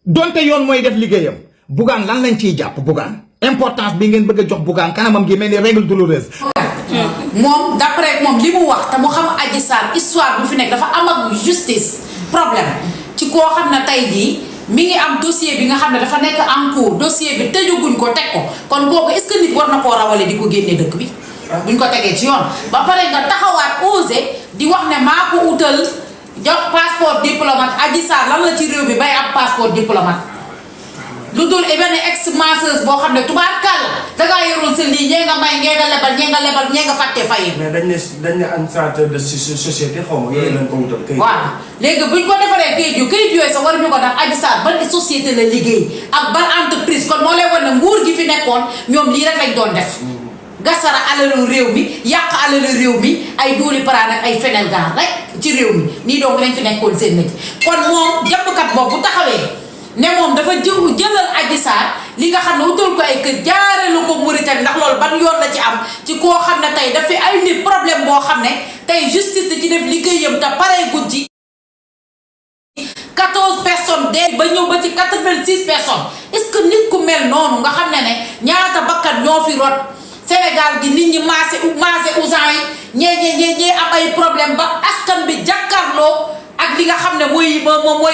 donte yoon mooy def liggéeyam Bougane lan lañ ciy jàpp Bougane importance bi ngeen bëgg a jox Bougane kanamam gi mel ni règle douloureuse. moom d'après moom li mu wax te mu xam Adji Sarr histoire bu fi nekk dafa am ak justice problème ci koo xam ne tey jii mi ngi am dossier bi nga xam ne dafa nekk en cours dossier bi tëjaguñ ko teg ko kon kooku est-ce que nit war na koo rawale di ko génne dëkk bi buñ ko tegee ci yoon ba pare nga taxawaat osé di wax ne maa ko utal jox passeport diplomate Adji Sarr lan la ci réew bi bay am passeport diplomate lu dul benn ex masseuse boo xam ne tubaarkàlla dangaa yoroon sa lii ñee nga may ñee nga lebal ñee nga fàtte fay. mais dañ ne administrateur de société xaw ma yooyu lañ ko wutal kayit. waaw léegi buñ ko defaree kayit yooyu sax waruñu ko def Adji Sarr ban société la liggéey ak ban entreprise kon moo lay wan ne nguur gi fi nekkoon ñoom lii rek lañ doon def. gasara alalu réew mi yàq alalu réew mi ay duuli paraan ak ay fenel gaar rek ci réew mi nii donc lañ fi nekkoon seen métier kon moom jàppkat boobu bu taxawee. ne moom dafa jëlal Adji Sarr li nga xam ne wutal ko ay kër jaareelu ko Mauritanie ndax loolu ban yoon la ci am ci koo xam ne tey dafay ay nit problème boo xam ne tey justice da ci def liggéeyam te paree gudd ci 14 personnes dee ba ñëw ba ci 86 personnes est-ce que nit ku mel noonu nga xam ne ñaata bakkan ñoo fi rot Sénégal gi nit ñi maase usan yi ñee am ay problème ba askan bi jàkkaarloo ak li nga xam ne mooy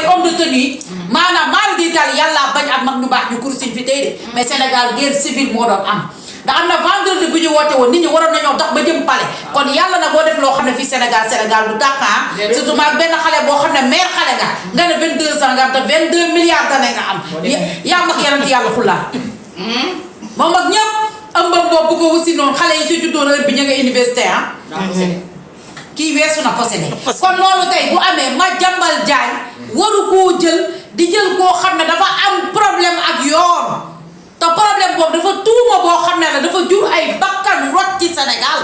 homme de tenue maanaam maa ngi diital yàlla bañ ak mag ñu baax ñu kursin fi tey de mais Sénégal guerre civile moo doon am ndax am na vendredi bu ñu woote woon nit ñi waroon nañoo tax ba jëm pale kon yàlla na boo def loo xam ne fii Sénégal du dàq surtout maag benn xale boo xam ne maire xale nga ne 22 ans nga am te 22 milliards d'années nga am yaa mag yeneen yàlla xulaa moom ak ñëpp ëmbam boobu bu ko wusi noonu xale yi ci juddoon heure bi ñu nga université kii weesu na posé kon loolu tey bu amee Madiambal Diagne waru koo jël di jël koo xam ne dafa am problème ak yoon te problème boobu dafa tuuma boo xam ne la dafa jur ay bakkan rot ci Sénégal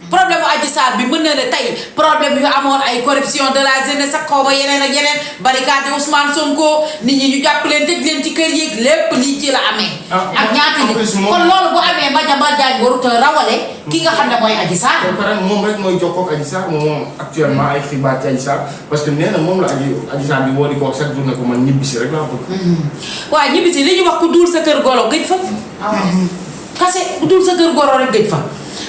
problème bu Adji Sarr bi mën na ne tey problème yu amoon ay corruption de la jeunesse ak xaw ma yeneen ak yeneen barricade Ousmane Sonko nit ñi ñu jàpp leen tëj leen ci kër yeeg lépp lii ci la amee. ak ñaata nit kon loolu bu amee Madiambal Diagne warut a rawale ki nga xam ne mooy Adji Sarr. ba pare moom rek mooy jokkoo ak Adji Sarr moom actuellement ay xibaar ci Adji Sarr parce que nee na moom la Adji Sarr di woo di ko wax chaque jour ne ko man ñibbisi rek laa bëgg. waaw ñibbisi li ñu wax ku duul sa kër golo gëj fa. kase ku duul sa kër golo rek gëj fa.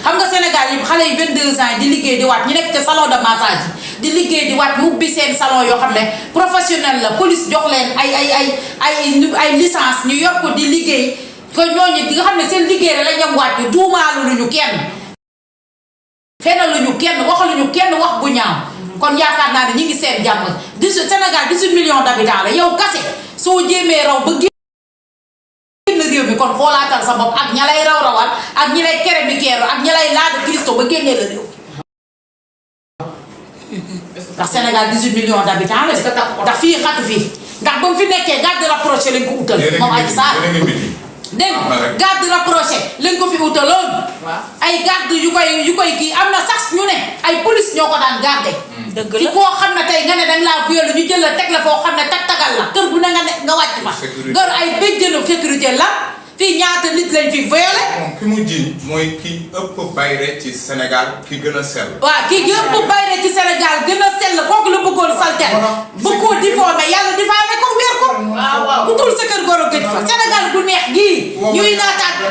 xam nga Sénégal yi xale yi 22 ans di liggéey di waat ñu nekk ca salon de massage di liggéey di waat mu ubbi seen salon yoo xam ne professionnel la police jox leen ay licence ñu yor ko di liggéey ko ñooñu di nga xam ne seen liggéey rek la ñam waat ñu tuumaalu luñu kenn fenaluñu kenn waxaluñu kenn wax bu ñaaw kon yaakaar naa ne ñi ngi seen jàmm Sénégal 18 millions d'habitants la yow kase soo jéemee raw ba réew mi kon xoolaatal sa bopp ak ña lay rawal ak ñi lay kere bi keeru ak ñi lay laada Christo ba génnee la réew ndax Sénégal 18 millions d'habitants la ndax fii xatu fii ndax ba mu fi nekkee garde rapproché lañ ko utal moom Adji Sarr dégg garde rapproché lañ ko fi utaloon ay garde yu koy kii am na sax ñu ne ay police ñoo ko daan garde ci koo xam ne tey nga ne dañ laa violé ñu jël la teg la foo xam ne tagal la kër bu ne nga wàcc fa gor ay béjjënu sécurité la fii ñaata nit lañ fi violé ki mu ji mooy ki ëpp bayre ci Sénégal ki gën a sell waaw ki ëpp bayre ci Sénégal gën a sell kooku la bëggoon saltel bëggoo diffamé yàlla diffamé ko weer ko ku dul sa kër goro gëj fa Sénégal bu neex gii ñuy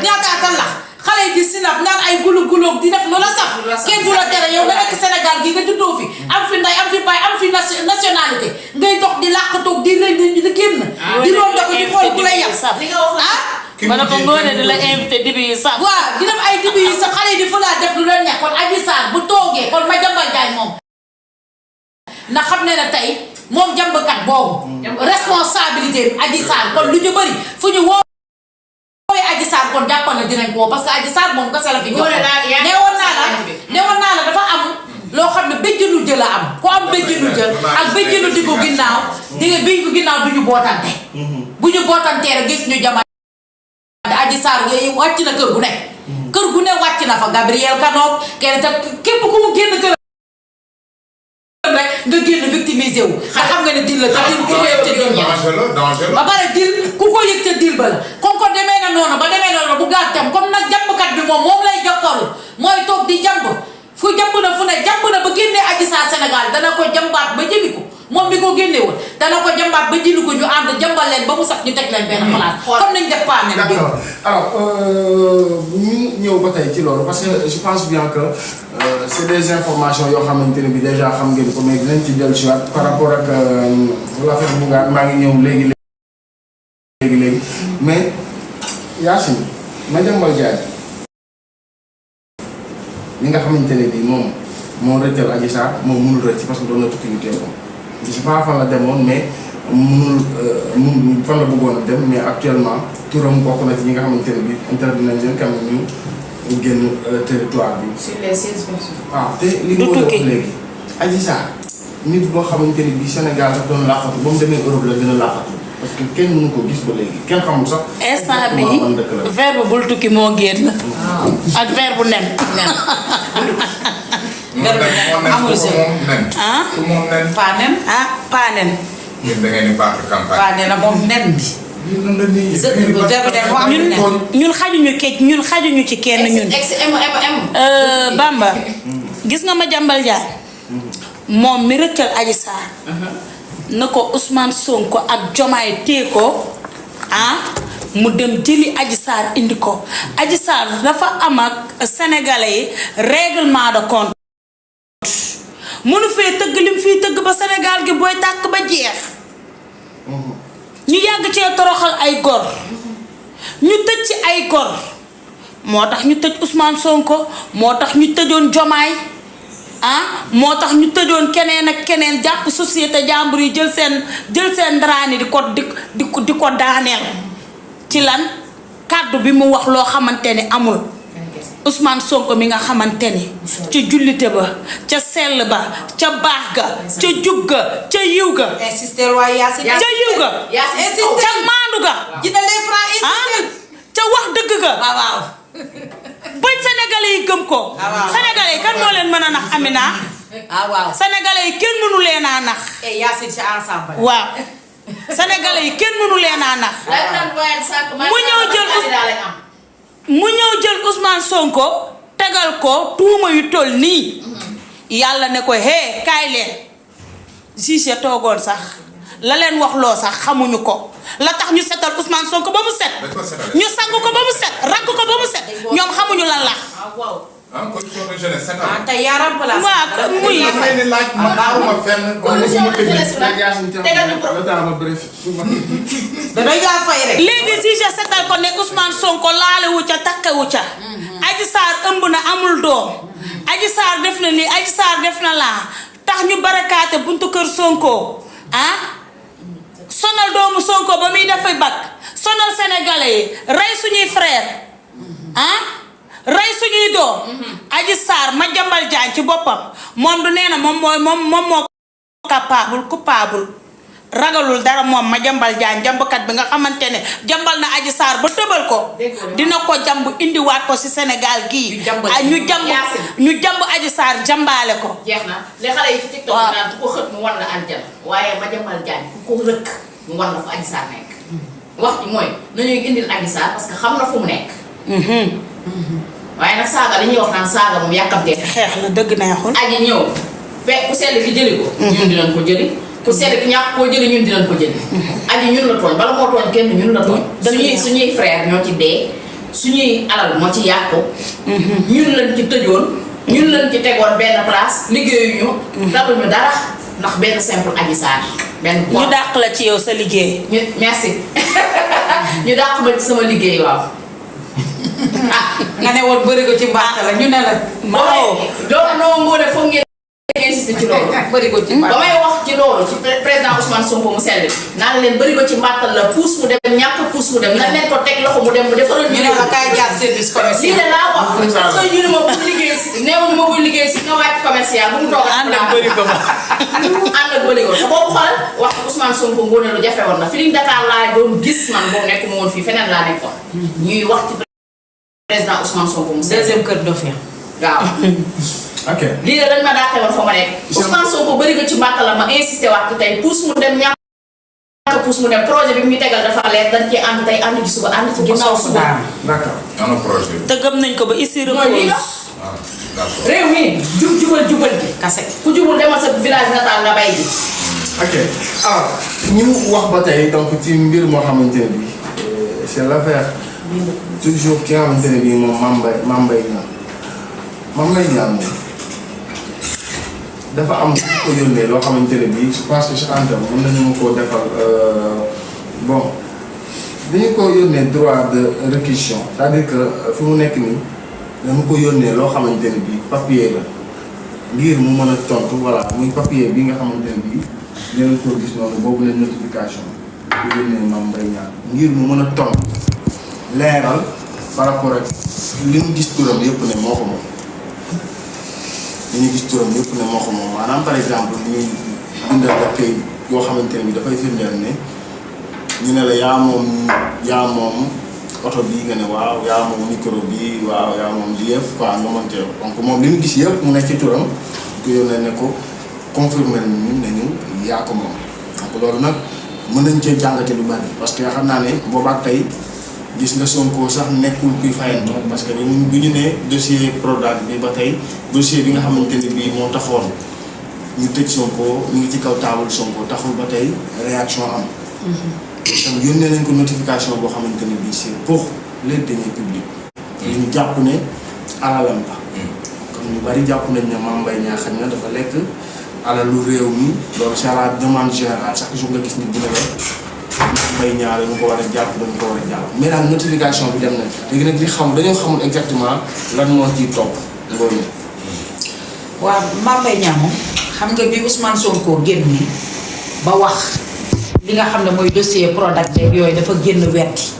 ñaataatal la xale yi di sinap naan ay gulu di def loola sax kenn du la tere yow nga nekk Sénégal gi nga juddoo fi am fi nday am fi baay am fi nationalité ngay dox di làqatoog di leen di génn di loolu da ko di xool ku lay yàq ma ne ko ngoone di la invité dibi yu sax waaw di def ay dibi yu sax xale yi di fa laa def lu leen neex kon Adji Sarr bu toogee kon Madiambal Diagne moom na xam ne tey moom jàmbkat boobu responsabilité Adji Sarr kon lu ñu bëri fu ñu woowee Adji Sarr kon jàppal na dinañ ko parce que Adji Sarr moom kese la fi jox neewoon naa la dafa am loo xam ne béjjënu jël a am ku am béjjënu jël ak béjjënu diggu ginnaaw digg bi ko ginnaaw du ñu bootante bu ñu bootantee rek gis ñu jamono Adji Sarr wàcc na kër gu ne wàcc na fa Gabriel Kanoog kenn te képp ku mu génn kër rek nga génn victimisé wu nga xam nga ne dil la te dil ku ko yëg ca dil ba pare dil ku ko yëg ca dil ba la kon demee na noonu ba demee noonu bu gàttam comme nag jàmbkat bi moom lay jokkool mooy toog di jàmb fu jàmb na fu ne jàmb na ba génnee Adji Sarr Sénégal dana ko jàmbaat ba jëmi ko moom mi ko génne woon dana ko jàmbaat ba jëli ko ñu ànd jàmbal leen ba mu sax ñu teg leen benn place comme nañ def pas même bi. d'accord alors ñu ñëw ba tey ci loolu parce que je pense bien que c'est des informations yoo xamante ne bi déjà xam ngeen ko mais dinañ ci dellu si waat par rapport ak l'affaire Bougane maa ngi ñëw léegi mais Yacine Madiambal Diagne li nga xamante ne bii moom moo rëccal Adji Sarr moom mënul rëcc parce que doon na tukki ñu teew ko je sais pas fan la demoon mais mënul fan la bëggoon a dem mais actuellement turam bokk na ci ñi nga xamante ne bii interdit nañ leen quand même ñu génn territoire bi. sur les 16 personnes. waaw te li nga ko def léegi Adji Sarr nit boo xamante ne bii Sénégal daf doon laaxatu ba mu demee Europe la gën a laaxatu parce que kenn mënu ko gis ba léegi kenn xamul sax. instant bi verbe bul tukki moo génn. ak verbe nen. amul si ah. moom nen. pas nen. ah pas nen. yéen da ngeen di baax campagne. pas nen moom nen bi. ñun xajuñu kecc ñun xajuñu ci kenn ñun. Bamba gis nga Madiambal Diagne moom mi rëccal Adji Sarr na ko Ousmane Sonko ak Diomaye tee ko mu dem jëli Adji Sarr indi ko Adji Sarr dafa am ak sénégalais yi règlement de compte mënu fee tëgg lim fii tëgg ba Sénégal gi booy tàkk ba jeex ñu yàgg cee toroxal ay gor ñu tëj ci ay gor moo tax ñu tëj Ousmane Sonko moo tax ñu tëjoon Diomaye moo tax ñu tëjoon keneen ak keneen jàpp société jàmbur yi jël seen daraani di ko daaneel ci lan kàddu bi mu wax loo xamante ni amul Ousmane Sonko mi nga xamante ni ca jullite ba ca sell ba ca baax ga ca jub ga ca yiw ga ca yiw ga ca maandu ga ca wax dëgg ga ba sénégalais yi gëm ko sénégalais yi kan moo leen mën a nax Amina sénégalais yi kenn mënu leen a nax waaw sénégalais yi kenn mënu leen a nax mu ñëw jël Ousmane Sonko tegal ko tuuma yu toll nii yàlla ne ko hee kaay leen juge toogoon sax la leen wax loo sax xamuñu ko la tax ñu setal Ousmane Sonko ba mu set ñu sang ko ba mu set ragg ko ba mu set ñoom xamuñu lan la tey yaa remplacé. waaw muy laaj ma xawma fenn danañ laa fay rek. léegi juge setal ko ne Ousmane Sonko laalewu ca takkewu ca. Adji Sarr ëmb na amul doom. Adji Sarr def na lii Adji Sarr def na laa tax ñu barakaate buntu kër Sonko sonal doomu Sonko ba muy dafay bakk sonal sénégalais yi rey suñuy frère rey suñuy doom. Adji Sarr Madiambal Diagne ci boppam moom du nee na moom moo coupable ragalul dara moom Madiambal Diagne jàmbkat bi nga xamante ne jàmbal na Adji Sarr ba tëbal ko dina ko jàmb indiwaat ko ci Sénégal gii ñu jàmb Adji Sarr jàmbaale ko. jeex na li xale yi ci TikTok naan ku ko xët mu wan la aljana waaye Madiambal Diagne ku ko rëkk mu wan la fa Adji Sarr nekk. wax ji mooy nañuy indil Adji Sarr parce que xam na fu mu nekk. waaye nag saaga li ñuy wax naan saaga moom yàkkamtee xeex la dëgg neexul. aji ñëw fekk ku sell ki jëli ko. ñun dinañ ko jëli. ku sell ki ñàkk koo jëli ñun dinañ ko jëli. aji ñun la tooñ bala moo tooñ kenn ñun la tooñ. suñuy frère ñoo ci dee suñuy alal moo ci yàqu. ñun lañ ci tëjoon ñun lañ ci tegoon benn place liggéeyuñu. taluñu dara ndax benn simple Adji Sarr. benn ñu dàq la ci yow sa liggéey. merci ñu dàq ma ci sama liggéey waaw. nga ne woon bëri ko ci mbaax la ñu ne la. loolu noo ngoone foog ngeen insister ci loolu. bëri ko ci mbaax ba may wax ci loolu ci président Ousmane Sonko mu sell naan leen bëri ko ci mbaaxal la puus mu dem ñàkk puus mu dem na leen ko teg loxo mu dem mu defaral ñu ne la kaay jaar service commercial. lii de laa wax soo ñu ne ma bu liggéey si néew ñu ma buy liggéey si nga wàcc commercial bu mu toog ànd ak bëri ko ba ànd ak bëri ko te boobu xoolal wax Ousmane Sonko ngoone lu jafe woon na Feeling Dakar laa doon gis man boobu nekk mu woon fii feneen laa nekkoon ñuy wax ci président Ousmane Sonko mu deuxième kër Dofia waaw. ok lii de dañ ma dàqee woon fa ma nekk. Ousmane Sonko bëri nga ci mbàkk la ma insisté waat tey pousse mu dem ñàkk pousse mu dem projet bi ñu tegal dafa leer dañ cee ànd tey ànd ci suba ànd ci ginnaaw suba. d'accord. ana projet bi. te gëm nañ ko ba ici repose. réew mi jubal bi kase ku jubul demal sa village natal nga bay ji ok alors ñu wax ba tey donc ci mbir moo xamante ne bii c'est l'affaire toujours ki nga xamante ne bii moom Mame Mbaye Niang moom dafa am su ko yónnee loo xamante ne bii je pense que je ante mën nañu ma koo defal bon dañu ko yónnee droit de réquisition c'est-à-dire que fi mu nekk nii dama ko yónnee loo xamante ne bii papier la ngir mu mën a tontu voilà muy papier bi nga xamante ne bii dinañ ko gis noonu boobu la notification bu yónnee Mame Mbaye Niang ngir mu mën a tontu leeral par rapport ak li ñu gis turam yëpp ne moo ko moom. li ñu gis turam yëpp ne moo ko moom maanaam par exemple ñuy bindal ak kay yoo xamante ne bi dafay firndeel ne ñu ne la yaa moom oto bii nga ne waaw yaa moom micro bi waaw yaa moom li yëpp quoi nga mën cee donc moom li ñu gis yëpp mu nekk ci turam ko yónnee ne ko confirmer nañu yaa ko moom donc loolu nag mën nañ cee jàngate lu bari parce que xam naa ne boobaak tey gis nga Sonko sax nekkul kuy fayanto parce que ñun bu ñu nee dossier Prodac bi ba tey dossier bi nga xamante ne bii moo taxoon ñu tëj Sonko ñu ngi ci kaw taabal Sonko taxul ba tey réaction am. donc yónnee nañ ko notification boo xamante ne bii c'est pour les deniers publics. ñu jàpp ne alalam la. comme ñu bari jàpp nañ ne Mame Mbaye Niang xëy na dafa lekk alalu réew mi loolu c'est la demande générale chaque jour nga gis ni bu ne la. Mbaye Niang dañu ko war a jàpp dañu ko war a jàpp mais daal notification bi dem nañ léegi nag li xam dañoo xamul exactement lan moo ciy topp ngóor ñi. waaw Mame Mbaye Niang moom xam nga bi Ousmane Sonko génn ba wax li nga xam ne mooy dossier Prodac beeg yooyu dafa génn wetti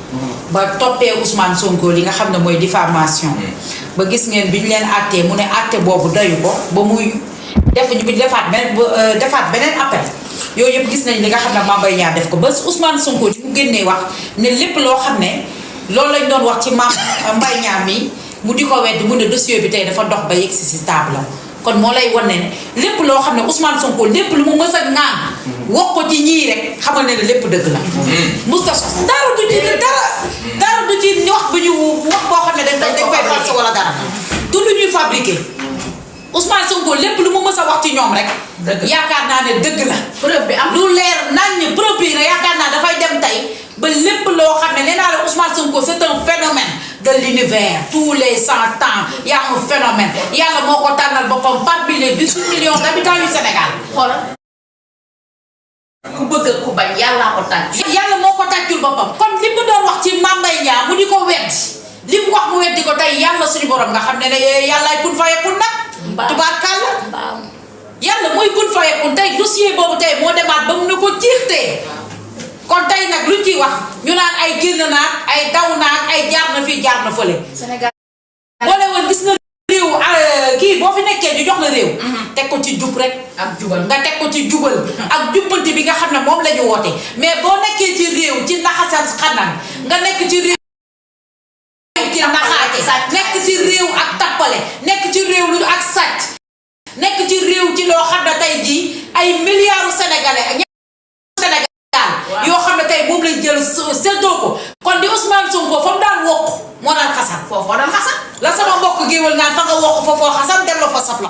ba toppee Ousmane Sonko li nga xam ne mooy diffamation ba gis ngeen bi ñu leen àttee mu ne àtte boobu doyu ko ba muy defaat beneen appel. yooyu yëpp gis nañ li nga xam ne Mame Mbaye Niang def ko ba Ousmane Sonko di mu génnee wax ne lépp loo xam ne loolu lañ doon wax ci Mame Mbaye Niang mi mu di ko wedd mu ne dossier bi tey dafa dox ba yegg si table kon moo lay wan ne lépp loo xam ne Ousmane Sonko lépp lu mu mës a ŋaan wax ko ci ñii rek xamal ne lépp dëgg la. Moustapha dara du ci dara du ci wax bu ñu wax boo xam ne dañ koy forcer wala dara du lu ñuy fabriqué. Ousmane Sonko lépp lu mu mës a wax ci ñoom rek. yaakaar naa ne dëgg la. preuve bi am lu leer nañ preuve bi yaakaar naa dafay dem tey ba lépp loo xam ne nee naa la Ousmane Sonko c'est un phénomène de l'univers tous les 100 ans y a un phénomène yàlla moo ko tànnal boppam parmi les 18 millions d'habitants du Sénégal. xoolal ku bëgg ku bañ yàllaa ko tàcc. yàlla moo ko tàccul boppam. kon li mu doon wax ci Mame Mbaye Niang mu di ko weddi li mu wax mu weddi ko tey yàlla suñu borom nga xam ne yàllaay kun fayakun nag. tubaarkàlla yàlla mooy kun fayakun tey dossier boobu tey moo demaat ba mu ne ko jiixtee kon tey nag luñ ciy wax ñu naan ay génn naag ay daw naag ay jaar na fii jaar na fële. Sénégal boole woon gis nga réew kii boo fi nekkee ñu jox la réew. teg ko ci jub rek. ak jubal nga teg ko ci jubal. ak jubbanti bi nga xam ne moom la ñu woote mais boo nekkee ci réew ci naxasal xanaan nga nekk ci réew. ci naxaate nekk ci réew ak tappale nekk ci réew lu ak sàcc nekk ci réew ci loo xam ne tey jii ay milliards sénégalais yoo xam ne tey moom lañ jël séddoo ko kon di Ousmane Sonko fa mu daan wokk moo daan xasan foofu moo daan xasan la sama mbokk géwél naan fa nga wokk foofoo xasan delloo fa sab la